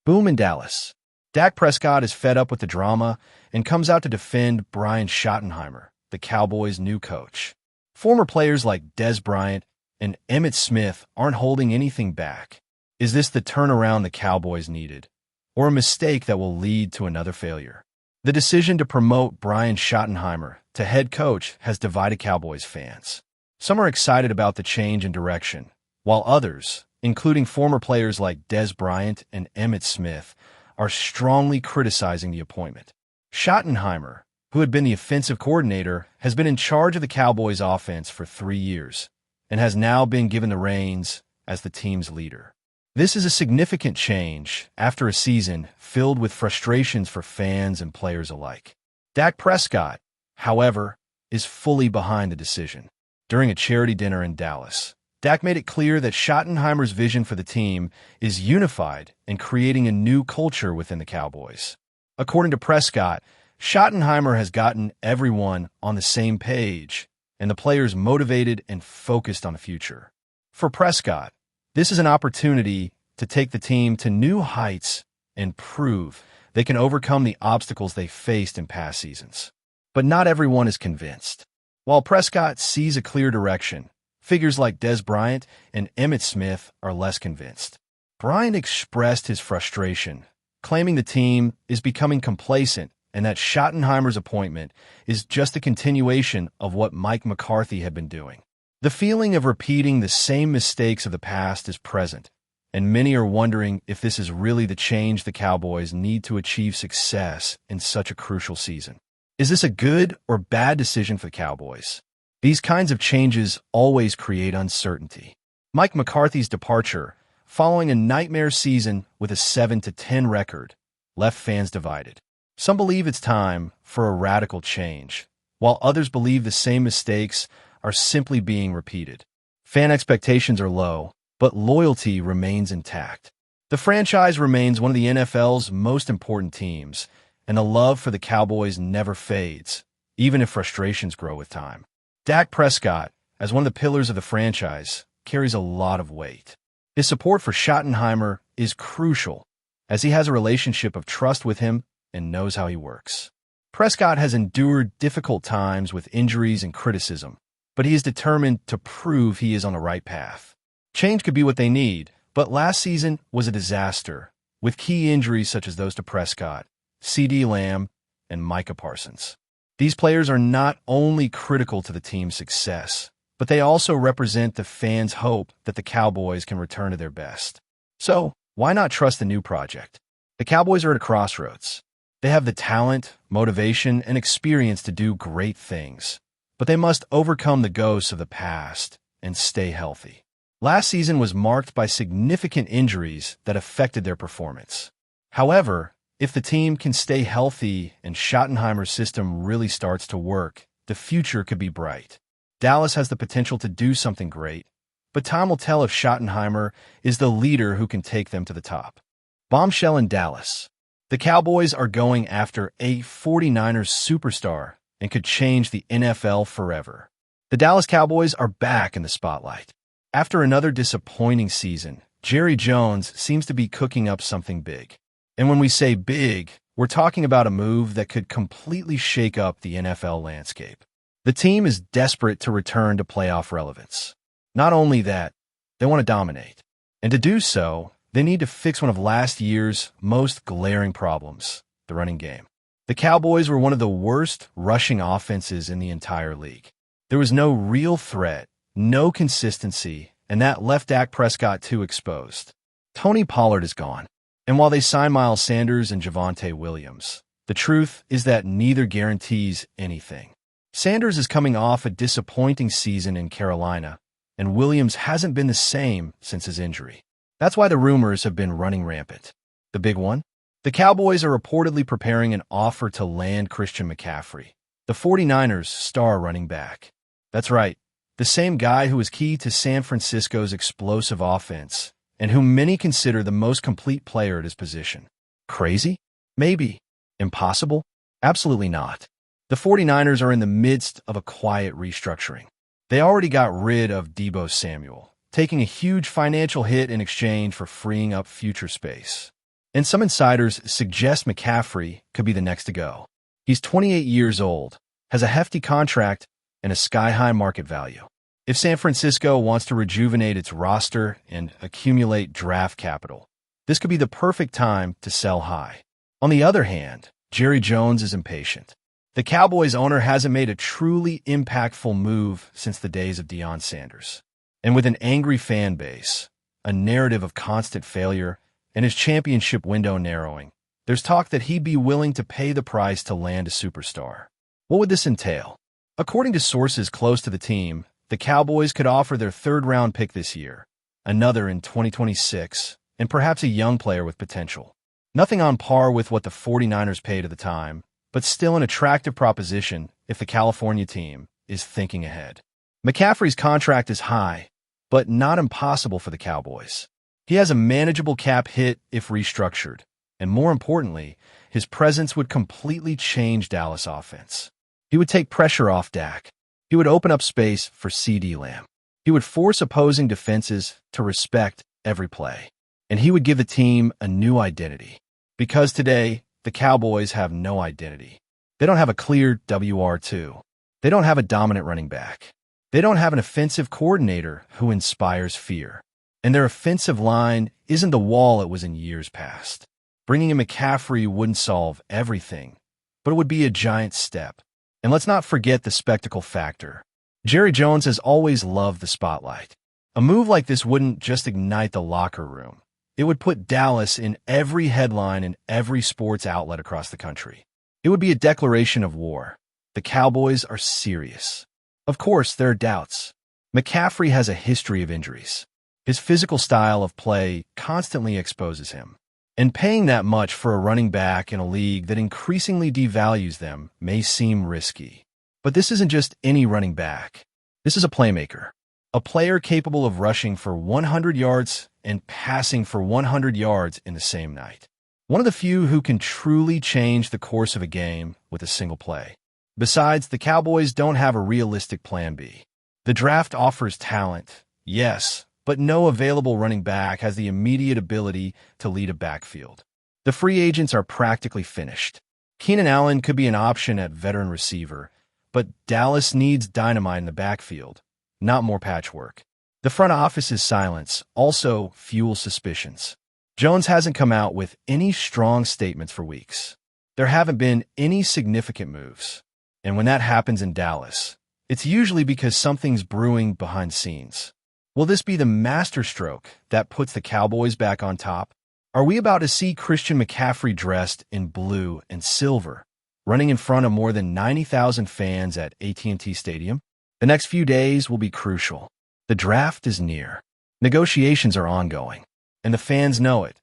Boom in Dallas. Dak Prescott is fed up with the drama and comes out to defend Brian Schottenheimer, the Cowboys' new coach. Former players like Dez Bryant and Emmitt Smith aren't holding anything back. Is this the turnaround the Cowboys needed, or a mistake that will lead to another failure? The decision to promote Brian Schottenheimer to head coach has divided Cowboys fans. Some are excited about the change in direction, while others, including former players like Dez Bryant and Emmitt Smith, are strongly criticizing the appointment. Schottenheimer, who had been the offensive coordinator, has been in charge of the Cowboys' offense for 3 years and has now been given the reins as the team's leader. This is a significant change after a season filled with frustrations for fans and players alike. Dak Prescott, however, is fully behind the decision. During a charity dinner in Dallas, Dak made it clear that Schottenheimer's vision for the team is unified and creating a new culture within the Cowboys. According to Prescott, Schottenheimer has gotten everyone on the same page and the players motivated and focused on the future. For Prescott, this is an opportunity to take the team to new heights and prove they can overcome the obstacles they faced in past seasons. But not everyone is convinced. While Prescott sees a clear direction, figures like Dez Bryant and Emmitt Smith are less convinced. Bryant expressed his frustration, claiming the team is becoming complacent and that Schottenheimer's appointment is just a continuation of what Mike McCarthy had been doing. The feeling of repeating the same mistakes of the past is present, and many are wondering if this is really the change the Cowboys need to achieve success in such a crucial season. Is this a good or bad decision for the Cowboys? These kinds of changes always create uncertainty. Mike McCarthy's departure, following a nightmare season with a 7-10 record, left fans divided. Some believe it's time for a radical change, while others believe the same mistakes are simply being repeated. Fan expectations are low, but loyalty remains intact. The franchise remains one of the NFL's most important teams, and the love for the Cowboys never fades, even if frustrations grow with time. Dak Prescott, as one of the pillars of the franchise, carries a lot of weight. His support for Schottenheimer is crucial, as he has a relationship of trust with him and knows how he works. Prescott has endured difficult times with injuries and criticism, but he is determined to prove he is on the right path. Change could be what they need, but last season was a disaster, with key injuries such as those to Prescott, CeeDee Lamb, and Micah Parsons. These players are not only critical to the team's success, but they also represent the fans' hope that the Cowboys can return to their best. So, why not trust the new project? The Cowboys are at a crossroads. They have the talent, motivation, and experience to do great things, but they must overcome the ghosts of the past and stay healthy. Last season was marked by significant injuries that affected their performance. However, if the team can stay healthy and Schottenheimer's system really starts to work, the future could be bright. Dallas has the potential to do something great, but time will tell if Schottenheimer is the leader who can take them to the top. Bombshell in Dallas. The Cowboys are going after a 49ers superstar and could change the NFL forever. The Dallas Cowboys are back in the spotlight. After another disappointing season, Jerry Jones seems to be cooking up something big. And when we say big, we're talking about a move that could completely shake up the NFL landscape. The team is desperate to return to playoff relevance. Not only that, they want to dominate. And to do so, they need to fix one of last year's most glaring problems, the running game. The Cowboys were one of the worst rushing offenses in the entire league. There was no real threat, no consistency, and that left Dak Prescott too exposed. Tony Pollard is gone. And while they signed Miles Sanders and Javonte Williams, the truth is that neither guarantees anything. Sanders is coming off a disappointing season in Carolina, and Williams hasn't been the same since his injury. That's why the rumors have been running rampant. The big one? The Cowboys are reportedly preparing an offer to land Christian McCaffrey, the 49ers' star running back. That's right, the same guy who was key to San Francisco's explosive offense, and whom many consider the most complete player at his position. Crazy? Maybe. Impossible? Absolutely not. The 49ers are in the midst of a quiet restructuring. They already got rid of Deebo Samuel, taking a huge financial hit in exchange for freeing up future space. And some insiders suggest McCaffrey could be the next to go. He's 28 years old, has a hefty contract, and a sky-high market value. If San Francisco wants to rejuvenate its roster and accumulate draft capital, this could be the perfect time to sell high. On the other hand, Jerry Jones is impatient. The Cowboys owner hasn't made a truly impactful move since the days of Deion Sanders. And with an angry fan base, a narrative of constant failure, and his championship window narrowing, there's talk that he'd be willing to pay the price to land a superstar. What would this entail? According to sources close to the team, the Cowboys could offer their third-round pick this year, another in 2026, and perhaps a young player with potential. Nothing on par with what the 49ers paid at the time, but still an attractive proposition if the California team is thinking ahead. McCaffrey's contract is high, but not impossible for the Cowboys. He has a manageable cap hit if restructured, and more importantly, his presence would completely change Dallas' offense. He would take pressure off Dak. He would open up space for CeeDee Lamb. He would force opposing defenses to respect every play. And he would give the team a new identity. Because today, the Cowboys have no identity. They don't have a clear WR2. They don't have a dominant running back. They don't have an offensive coordinator who inspires fear. And their offensive line isn't the wall it was in years past. Bringing in McCaffrey wouldn't solve everything, but it would be a giant step. And let's not forget the spectacle factor. Jerry Jones has always loved the spotlight. A move like this wouldn't just ignite the locker room. It would put Dallas in every headline in every sports outlet across the country. It would be a declaration of war. The Cowboys are serious. Of course, there are doubts. McCaffrey has a history of injuries. His physical style of play constantly exposes him. And paying that much for a running back in a league that increasingly devalues them may seem risky. But this isn't just any running back. This is a playmaker. A player capable of rushing for 100 yards and passing for 100 yards in the same night. One of the few who can truly change the course of a game with a single play. Besides, the Cowboys don't have a realistic plan B. The draft offers talent, yes, but no available running back has the immediate ability to lead a backfield. The free agents are practically finished. Keenan Allen could be an option at veteran receiver, but Dallas needs dynamite in the backfield, not more patchwork. The front office's silence also fuels suspicions. Jones hasn't come out with any strong statements for weeks. There haven't been any significant moves. And when that happens in Dallas, it's usually because something's brewing behind scenes. Will this be the masterstroke that puts the Cowboys back on top? Are we about to see Christian McCaffrey dressed in blue and silver, running in front of more than 90,000 fans at AT&T Stadium? The next few days will be crucial. The draft is near. Negotiations are ongoing. And the fans know it.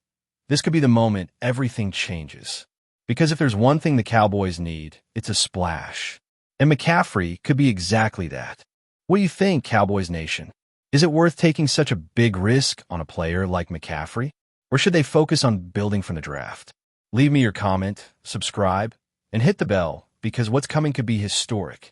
This could be the moment everything changes. Because if there's one thing the Cowboys need, it's a splash. And McCaffrey could be exactly that. What do you think, Cowboys Nation? Is it worth taking such a big risk on a player like McCaffrey? Or should they focus on building from the draft? Leave me your comment, subscribe, and hit the bell because what's coming could be historic.